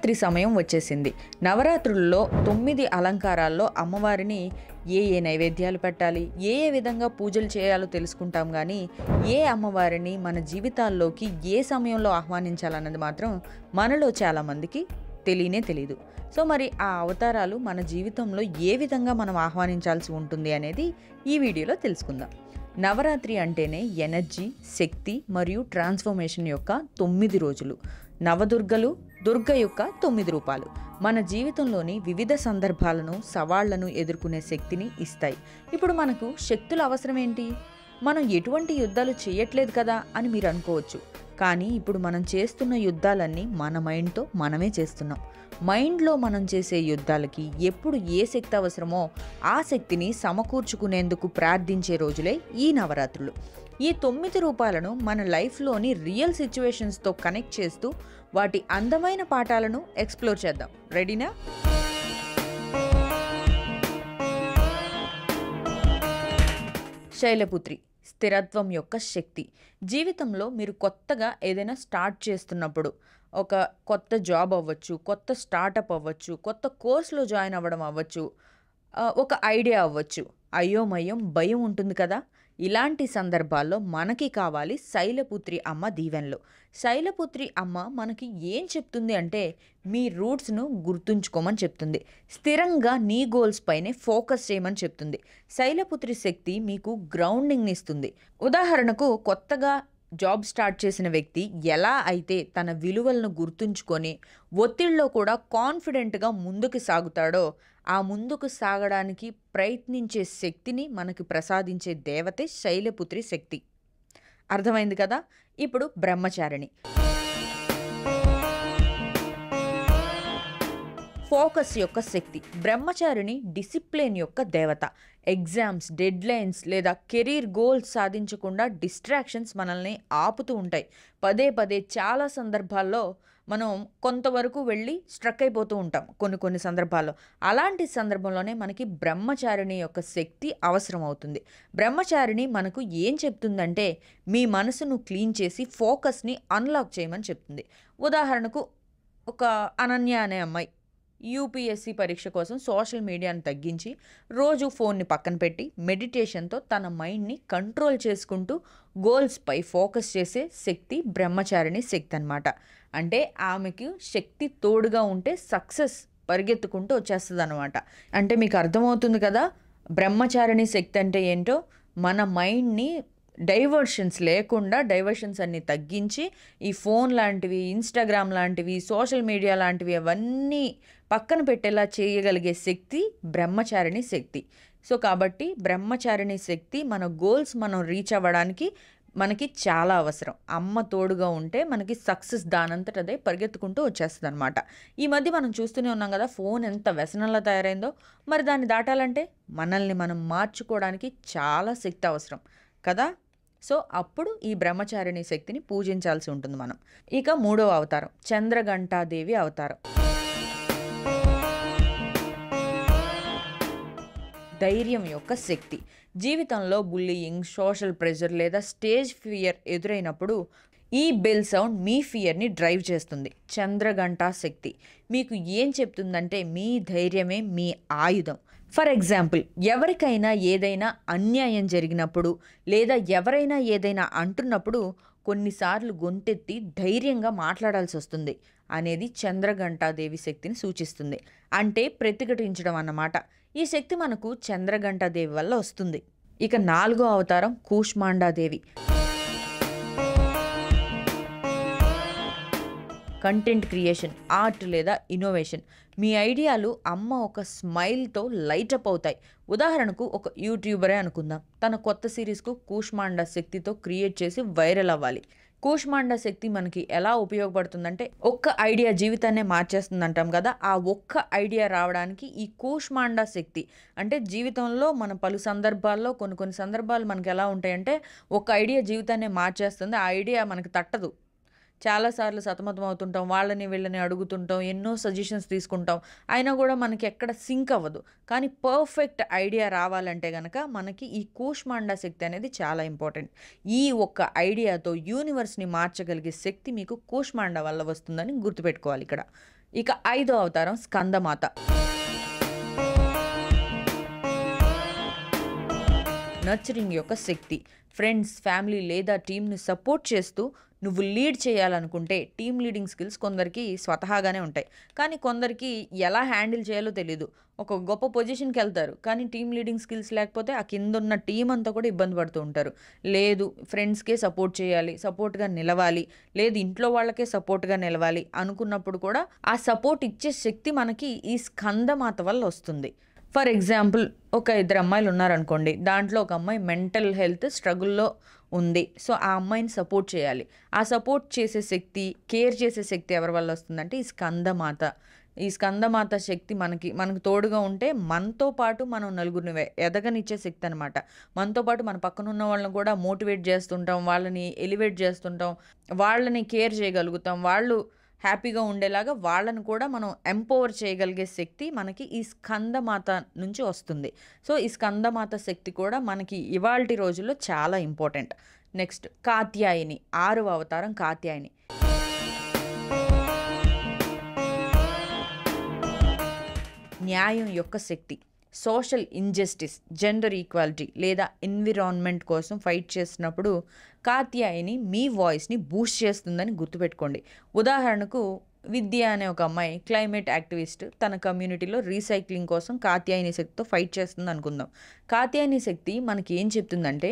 నవరాత్రి సమయం వచ్చేసింది. నవరాత్రుల్లో 9 అలంకారాల్లో అమ్మవారిని ఏ నైవేద్యాలు పెట్టాలి, ఏ విధంగా పూజలు చేయాలో తెలుసుకుంటాం. కానీ ఏ అమ్మవారిని మన జీవితాల్లోకి ఏ సమయంలో ఆహ్వానించాలన్నది మాత్రం మనలో చాలామందికి తెలియదు. సో మరి ఆ అవతారాలు మన జీవితంలో ఏ విధంగా మనం ఆహ్వానించాల్సి ఉంటుంది అనేది ఈ వీడియోలో తెలుసుకుందాం. నవరాత్రి అంటేనే ఎనర్జీ, శక్తి మరియు ట్రాన్స్ఫర్మేషన్ యొక్క 9 రోజులు. నవదుర్గలు, దుర్గ యొక్క 9 రూపాలు మన జీవితంలోని వివిధ సందర్భాలను, సవాళ్లను ఎదుర్కొనే శక్తిని ఇస్తాయి. ఇప్పుడు మనకు శక్తుల అవసరం ఏంటి? మనం ఎటువంటి యుద్ధాలు చేయట్లేదు కదా అని మీరు అనుకోవచ్చు. కానీ ఇప్పుడు మనం చేస్తున్న యుద్ధాలన్నీ మన మైండ్తో మనమే చేస్తున్నాం. మైండ్లో మనం చేసే యుద్ధాలకి ఎప్పుడు ఏ శక్తి అవసరమో ఆ శక్తిని సమకూర్చుకునేందుకు ప్రార్థించే రోజులే ఈ నవరాత్రులు. ఈ 9 రూపాలను మన లైఫ్లోని రియల్ సిచ్యువేషన్స్తో కనెక్ట్ చేస్తూ వాటి అందమైన పాఠాలను ఎక్స్ప్లోర్ చేద్దాం. రెడీనా? శైలపుత్రి, స్థిరత్వం యొక్క శక్తి. జీవితంలో మీరు కొత్తగా ఏదైనా స్టార్ట్ చేస్తున్నప్పుడు, ఒక కొత్త జాబ్ అవ్వచ్చు, కొత్త స్టార్టప్ అవ్వచ్చు, కొత్త కోర్సులో జాయిన్ అవ్వడం అవ్వచ్చు, ఒక ఐడియా అవ్వచ్చు, అయోమయం, భయం ఉంటుంది కదా. ఇలాంటి సందర్భాల్లో మనకి కావాలి శైలపుత్రి అమ్మ దీవెనలు. శైలపుత్రి అమ్మ మనకి ఏం చెప్తుంది అంటే, మీ రూట్స్ను గుర్తుంచుకోమని చెప్తుంది. స్థిరంగా నీ గోల్స్ పైనే ఫోకస్ చేయమని చెప్తుంది. శైలపుత్రి శక్తి మీకు గ్రౌండింగ్ని ఇస్తుంది. ఉదాహరణకు, కొత్తగా జాబ్ స్టార్ట్ చేసిన వ్యక్తి ఎలా అయితే తన విలువలను గుర్తుంచుకొని ఒత్తిడిలో కూడా కాన్ఫిడెంట్గా ముందుకు సాగుతాడో, ఆ ముందుకు సాగడానికి ప్రయత్నించే శక్తిని మనకి ప్రసాదించే దేవతే శైలపుత్రి శక్తి. అర్థమైంది కదా? ఇప్పుడు బ్రహ్మచారిణి, ఫోకస్ యొక్క శక్తి. బ్రహ్మచారిణి డిసిప్లిన్ యొక్క దేవత. ఎగ్జామ్స్, డెడ్లైన్స్ లేదా కెరీర్ గోల్స్ సాధించకుండా డిస్ట్రాక్షన్స్ మనల్ని ఆపుతూ ఉంటాయి. పదే చాలా సందర్భాల్లో మనం కొంతవరకు వెళ్ళి స్ట్రక్ అయిపోతూ ఉంటాం కొన్ని సందర్భాల్లో. అలాంటి సందర్భంలోనే మనకి బ్రహ్మచారిణి యొక్క శక్తి అవసరం అవుతుంది. బ్రహ్మచారిణి మనకు ఏం చెప్తుందంటే, మీ మనసును క్లీన్ చేసి ఫోకస్ని అన్లాక్ చేయమని చెప్తుంది. ఉదాహరణకు, ఒక అనన్య అనే అమ్మాయి యూపీఎస్సీ పరీక్ష కోసం సోషల్ మీడియాను తగ్గించి రోజు ఫోన్ని పక్కన పెట్టి మెడిటేషన్తో తన మైండ్ని కంట్రోల్ చేసుకుంటూ గోల్స్పై ఫోకస్ చేసే శక్తి బ్రహ్మచారిణి శక్తి అన్నమాట. అంటే ఆమెకు శక్తి తోడుగా ఉంటే సక్సెస్ పరిగెత్తుకుంటూ వచ్చేస్తుంది అనమాట. అంటే మీకు అర్థమవుతుంది కదా బ్రహ్మచారిణి శక్తి అంటే ఏంటో. మన మైండ్ని డైవర్షన్స్ లేకుండా, డైవర్షన్స్ అన్నీ తగ్గించి, ఈ ఫోన్ లాంటివి, ఇన్స్టాగ్రామ్ లాంటివి, సోషల్ మీడియా లాంటివి అవన్నీ పక్కన పెట్టేలా చేయగలిగే శక్తి బ్రహ్మచారిణి శక్తి. సో కాబట్టి బ్రహ్మచారిణి శక్తి మన గోల్స్ మనం రీచ్ అవ్వడానికి మనకి చాలా అవసరం. అమ్మ తోడుగా ఉంటే మనకి సక్సెస్ దానంతట అదే పరిగెత్తుకుంటూ వచ్చేస్తుంది అనమాట. ఈ మధ్య మనం చూస్తూనే ఉన్నాం కదా, ఫోన్ ఎంత వ్యసనంలా తయారైందో. మరి దాన్ని దాటాలంటే మనల్ని మనం మార్చుకోవడానికి చాలా శక్తి అవసరం కదా. సో అప్పుడు ఈ బ్రహ్మచారిణి శక్తిని పూజించాల్సి ఉంటుంది మనం. ఇక 3వ అవతారం చంద్రఘంటాదేవి అవతారం. ధైర్యం యొక్క శక్తి. జీవితంలో బుల్లియింగ్, సోషల్ ప్రెషర్ లేదా స్టేజ్ ఫియర్ ఎదురైనప్పుడు ఈ బెల్ సౌండ్ మీ ఫియర్ని డ్రైవ్ చేస్తుంది. చంద్రఘంటా శక్తి మీకు ఏం చెప్తుందంటే, మీ ధైర్యమే మీ ఆయుధం. ఫర్ ఎగ్జాంపుల్, ఎవరికైనా ఏదైనా అన్యాయం జరిగినప్పుడు లేదా ఎవరైనా ఏదైనా అంటున్నప్పుడు కొన్నిసార్లు గొంతెత్తి ధైర్యంగా మాట్లాడాల్సి వస్తుంది అనేది చంద్రఘంటాదేవి శక్తిని సూచిస్తుంది. అంటే ప్రతిఘటించడం అన్నమాట. ఈ శక్తి మనకు చంద్రఘంటాదేవి వల్ల వస్తుంది. ఇక 4వ అవతారం కూష్మాండాదేవి. కంటెంట్ క్రియేషన్, ఆర్ట్ లేదా ఇన్నోవేషన్. మీ ఐడియాలు అమ్మ ఒక స్మైల్తో లైటప్ అవుతాయి. ఉదాహరణకు, ఒక యూట్యూబరే అనుకుందాం. తన కొత్త సిరీస్కు కూష్మాండా శక్తితో క్రియేట్ చేసి వైరల్ అవ్వాలి. కూష్మాండా శక్తి మనకి ఎలా ఉపయోగపడుతుందంటే, ఒక్క ఐడియా జీవితాన్నే మార్చేస్తుంది అంటాం కదా. ఆ ఒక్క ఐడియా రావడానికి ఈ కూష్మాండా శక్తి అంటే, జీవితంలో మన పలు సందర్భాల్లో కొన్ని సందర్భాలు మనకి ఎలా ఉంటాయంటే, ఒక ఐడియా జీవితాన్నే మార్చేస్తుంది. ఆ ఐడియా మనకి తట్టదు. చాలాసార్లు సతమతం అవుతుంటాం, వాళ్ళని వీళ్ళని అడుగుతుంటాం, ఎన్నో సజెషన్స్ తీసుకుంటాం, అయినా కూడా మనకి ఎక్కడ సింక్ అవ్వదు. కానీ పర్ఫెక్ట్ ఐడియా రావాలంటే కనుక మనకి ఈ కూష్మాండా శక్తి అనేది చాలా ఇంపార్టెంట్. ఈ ఒక్క ఐడియాతో యూనివర్స్ని మార్చగలిగే శక్తి మీకు కూష్మాండా వల్ల వస్తుందని గుర్తుపెట్టుకోవాలి ఇక్కడ. ఇక ఐదో అవతారం స్కందమాత. నర్చరింగ్ యొక్క శక్తి. ఫ్రెండ్స్, ఫ్యామిలీ లేదా టీమ్‌ని సపోర్ట్ చేస్తూ నువ్వు లీడ్ చేయాలనుకుంటే టీమ్ లీడింగ్ స్కిల్స్ కొందరికి స్వతహాగానే ఉంటాయి. కానీ కొందరికి ఎలా హ్యాండిల్ చేయాలో తెలీదు. ఒక గొప్ప పొజిషన్‌కెళ్తారు. కానీ టీమ్ లీడింగ్ స్కిల్స్ లేకపోతే ఆ కిందున్న టీమ్ అంతా కూడా ఇబ్బంది పడుతూ ఉంటారు. లేదు ఫ్రెండ్స్‌కే సపోర్ట్ చేయాలి, సపోర్ట్‌గా నిలవాలి, లేదు ఇంట్లో వాళ్ళకే సపోర్ట్‌గా నిలవాలి అనుకున్నప్పుడు కూడా ఆ సపోర్ట్ ఇచ్చే శక్తి మనకి ఈ స్కందమాత వల్ల వస్తుంది. ఫర్ ఎగ్జాంపుల్, ఒక ఇద్దరు అమ్మాయిలు ఉన్నారనుకోండి. దాంట్లో ఒక అమ్మాయి మెంటల్ హెల్త్ స్ట్రగుల్‌లో ఉంది. సో, ఆ అమ్మాయిని సపోర్ట్ చేయాలి. ఆ సపోర్ట్ చేసే శక్తి, కేర్ చేసే శక్తి ఎవరి వల్ల వస్తుందంటే ఈ స్కందమాత. ఈ స్కందమాత శక్తి మనకు తోడుగా ఉంటే మనతో పాటు మనం నలుగురిని ఎదగనిచ్చే శక్తి అనమాట. మనతో పాటు మన పక్కనున్న వాళ్ళని కూడా మోటివేట్ చేస్తుంటాం. వాళ్ళని ఎలివేట్ చేస్తుంటాం. వాళ్ళని కేర్ చేయగలుగుతాం. వాళ్ళు హ్యాపీగా ఉండేలాగా వాళ్ళని కూడా మనం ఎంపవర్ చేయగలిగే శక్తి మనకి ఈ స్కందమాత నుంచి వస్తుంది. సో, ఈ స్కందమాత శక్తి కూడా మనకి ఇవాల్టి రోజుల్లో చాలా ఇంపార్టెంట్. నెక్స్ట్ కాత్యాయని. 6వ అవతారం కాత్యాయని. న్యాయం యొక్క శక్తి. సోషల్ ఇంజస్టిస్, జెండర్ ఈక్వాలిటీ లేదా ఎన్విరాన్మెంట్ కోసం ఫైట్ చేస్తున్నప్పుడు కాత్యాయని మీ వాయిస్ని బూస్ట్ చేస్తుందని గుర్తుపెట్టుకోండి. ఉదాహరణకు, విద్య అనే ఒక అమ్మాయి క్లైమేట్ యాక్టివిస్ట్. తన కమ్యూనిటీలో రీసైక్లింగ్ కోసం కాత్యాయని శక్తితో ఫైట్ చేస్తుంది అనుకుందాం. కాత్యాయని శక్తి మనకి ఏం చెప్తుందంటే,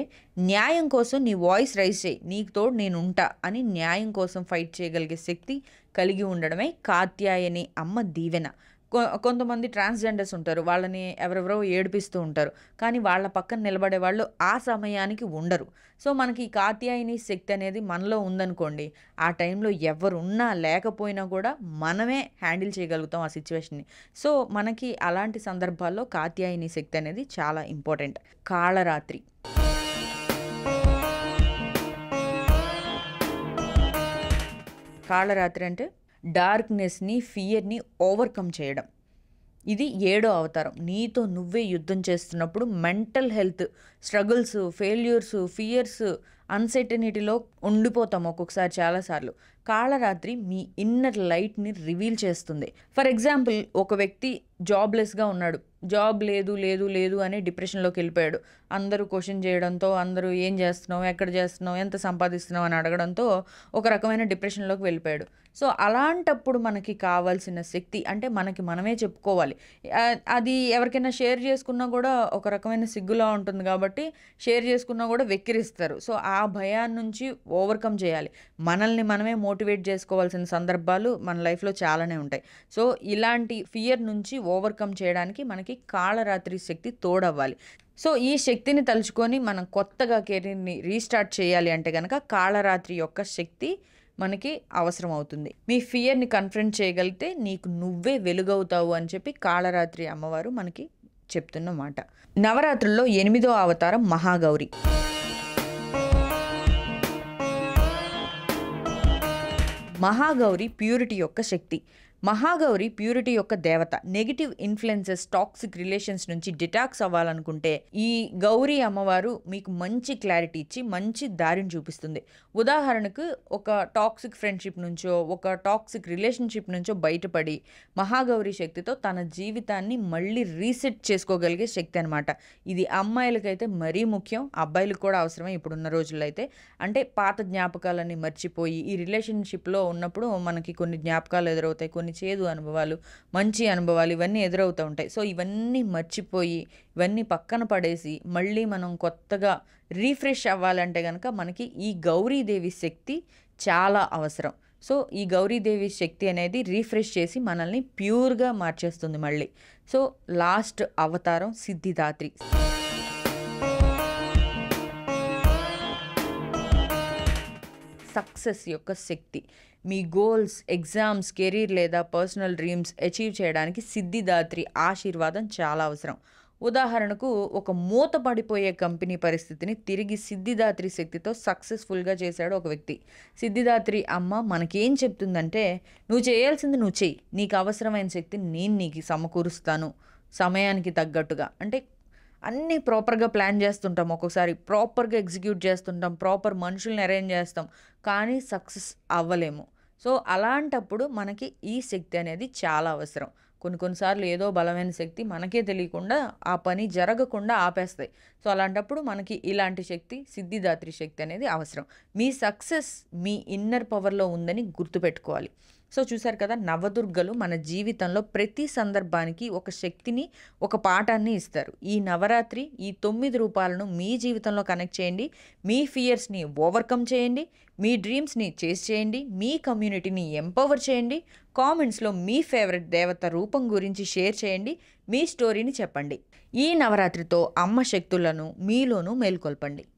న్యాయం కోసం నీ వాయిస్ రైజ్ చేయి, నీకు తోడు నేను ఉంటా అని న్యాయం కోసం ఫైట్ చేయగలిగే శక్తి కలిగి ఉండడమే కాత్యాయని అమ్మ దీవెన. కొంతమంది ట్రాన్స్‌జెండర్స్ ఉంటారు. వాళ్ళని ఎవరెవరో ఏడిపిస్తూ ఉంటారు. కానీ వాళ్ళ పక్కన నిలబడే వాళ్ళు ఆ సమయానికి ఉండరు. సో, మనకి ఈ కాత్యాయని శక్తి అనేది మనలో ఉందనుకోండి, ఆ టైంలో ఎవరున్నా లేకపోయినా కూడా మనమే హ్యాండిల్ చేయగలుగుతాం ఆ సిట్యుయేషన్‌ని. సో, మనకి అలాంటి సందర్భాల్లో కాత్యాయని శక్తి అనేది చాలా ఇంపార్టెంట్. కాళరాత్రి. కాళరాత్రి అంటే డార్క్‌నెస్‌ని, ఫియర్‌ని ఓవర్‌కమ్ చేయడం. ఇది 7వ అవతారం. నీతో నువ్వే యుద్ధం చేస్తున్నప్పుడు mental health struggles, failures, fears, అన్‌సర్టెనిటీలో ఉండిపోతాం ఒక్కొక్కసారి చాలా సార్లు. కాళరాత్రి మీ ఇన్నర్ లైట్‌ని రివీల్ చేస్తుంది. ఫర్ ఎగ్జాంపుల్, ఒక వ్యక్తి జాబ్‌లెస్‌గా ఉన్నాడు. జాబ్ లేదు, లేదు, లేదు అని డిప్రెషన్‌లోకి వెళ్ళిపోయాడు. అందరూ క్వెషన్ చేయడంతో, అందరూ ఏం చేస్తున్నావు, ఎక్కడ చేస్తున్నావు, ఎంత సంపాదిస్తున్నావు అని అడగడంతో ఒక రకమైన డిప్రెషన్‌లోకి వెళ్ళిపోయాడు. సో, అలాంటప్పుడు మనకి కావాల్సిన శక్తి అంటే మనకి మనమే చెప్పుకోవాలి. అది ఎవరికైనా షేర్ చేసుకున్నా కూడా ఒక రకమైన సిగ్గులా ఉంటుంది కాబట్టి షేర్ చేసుకున్నా కూడా వెక్కిరిస్తారు. సో, ఆ భయాన్ని నుంచి ఓవర్‌కమ్ చేయాలి. మనల్ని మనమే మోటివేట్ చేసుకోవాల్సిన సందర్భాలు మన లైఫ్‌లో చాలానే ఉంటాయి. సో, ఇలాంటి ఫియర్ నుంచి ఓవర్‌కమ్ చేయడానికి మనకి కాళరాత్రి శక్తి తోడవ్వాలి. సో, ఈ శక్తిని తలుచుకొని మనం కొత్తగా కెరీర్‌ని రీస్టార్ట్ చేయాలి అంటే గనక కాళరాత్రి యొక్క శక్తి మనకి అవసరం అవుతుంది. మీ ఫియర్‌ని కన్ఫ్రంట్ చేయగలిగితే నీకు నువ్వే వెలుగవుతావు అని చెప్పి కాళరాత్రి అమ్మవారు మనకి చెప్తున్న మాట. నవరాత్రుల్లో 8వ అవతారం మహాగౌరి. మహాగౌరి ప్యూరిటీ యొక్క శక్తి. మహాగౌరి ప్యూరిటీ యొక్క దేవత. నెగిటివ్ ఇన్ఫ్లుయెన్సెస్, టాక్సిక్ రిలేషన్స్ నుంచి డిటాక్స్ అవ్వాలనుకుంటే ఈ గౌరీ అమ్మవారు మీకు మంచి క్లారిటీ ఇచ్చి మంచి దారిని చూపిస్తుంది. ఉదాహరణకు, ఒక టాక్సిక్ ఫ్రెండ్షిప్ నుంచో, ఒక టాక్సిక్ రిలేషన్షిప్ నుంచో బయటపడి మహాగౌరి శక్తితో తన జీవితాన్ని మళ్ళీ రీసెట్ చేసుకోగలిగే శక్తి అనమాట. ఇది అమ్మాయిలకైతే మరీ ముఖ్యం, అబ్బాయిలకు కూడా అవసరమే ఇప్పుడున్న రోజుల్లో అయితే. అంటే పాత జ్ఞాపకాలన్నీ మర్చిపోయి ఈ రిలేషన్షిప్లో ఉన్నప్పుడు మనకి కొన్ని జ్ఞాపకాలు ఎదురవుతాయి, కొన్ని చేదు అనుభవాలు, మంచి అనుభవాలు ఇవన్నీ ఎదురవుతూ ఉంటాయి. సో, ఇవన్నీ మర్చిపోయి, ఇవన్నీ పక్కన పడేసి మళ్ళీ మనం కొత్తగా రీఫ్రెష్ అవ్వాలంటే కనుక మనకి ఈ గౌరీదేవి శక్తి చాలా అవసరం. సో, ఈ గౌరీదేవి శక్తి అనేది రీఫ్రెష్ చేసి మనల్ని ప్యూర్‌గా మార్చేస్తుంది మళ్ళీ. సో, లాస్ట్ అవతారం సిద్ధిదాత్రి. సక్సెస్ యొక్క శక్తి. మీ గోల్స్, ఎగ్జామ్స్, కెరీర్ లేదా పర్సనల్ డ్రీమ్స్ అచీవ్ చేయడానికి సిద్ధిదాత్రి ఆశీర్వాదం చాలా అవసరం. ఉదాహరణకు, ఒక మూతపడిపోయే కంపెనీ పరిస్థితిని తిరిగి సిద్ధిదాత్రి శక్తితో సక్సెస్ఫుల్గా చేశాడు ఒక వ్యక్తి. సిద్ధిదాత్రి అమ్మ మనకేం చెప్తుందంటే, నువ్వు చేయాల్సింది నువ్వు చెయ్యి, నీకు అవసరమైన శక్తిని నేను నీకు సమకూరుస్తాను సమయానికి తగ్గట్టుగా. అంటే అన్నీ ప్రాపర్‌గా ప్లాన్ చేస్తుంటాం, ఒక్కోసారి ప్రాపర్‌గా ఎగ్జిక్యూట్ చేస్తుంటాం, ప్రాపర్ మనుషుల్ని అరేంజ్ చేస్తాం, కానీ సక్సెస్ అవ్వలేము. సో, అలాంటప్పుడు మనకి ఈ శక్తి అనేది చాలా అవసరం. కొన్ని సార్లు ఏదో బలమైన శక్తి మనకే తెలియకుండా ఆ పని జరగకుండా ఆపేస్తాయి. సో, అలాంటప్పుడు మనకి ఇలాంటి శక్తి, సిద్ధిదాత్రి శక్తి అనేది అవసరం. మీ సక్సెస్ మీ ఇన్నర్ పవర్‌లో ఉందని గుర్తుపెట్టుకోవాలి. సో, చూసారు కదా! నవదుర్గలు మన జీవితంలో ప్రతి సందర్భానికి ఒక శక్తిని, ఒక పాఠాన్ని ఇస్తారు. ఈ నవరాత్రి ఈ 9 రూపాలను మీ జీవితంలో కనెక్ట్ చేయండి. మీ ఫియర్స్‌ని ఓవర్‌కమ్ చేయండి. మీ డ్రీమ్స్‌ని చేజ్ చేయండి. మీ కమ్యూనిటీని ఎంపవర్ చేయండి. కామెంట్స్‌లో మీ ఫేవరెట్ దేవత రూపం గురించి షేర్ చేయండి. మీ స్టోరీని చెప్పండి. ఈ నవరాత్రితో అమ్మ శక్తులను మీలోనూ మేల్కొల్పండి.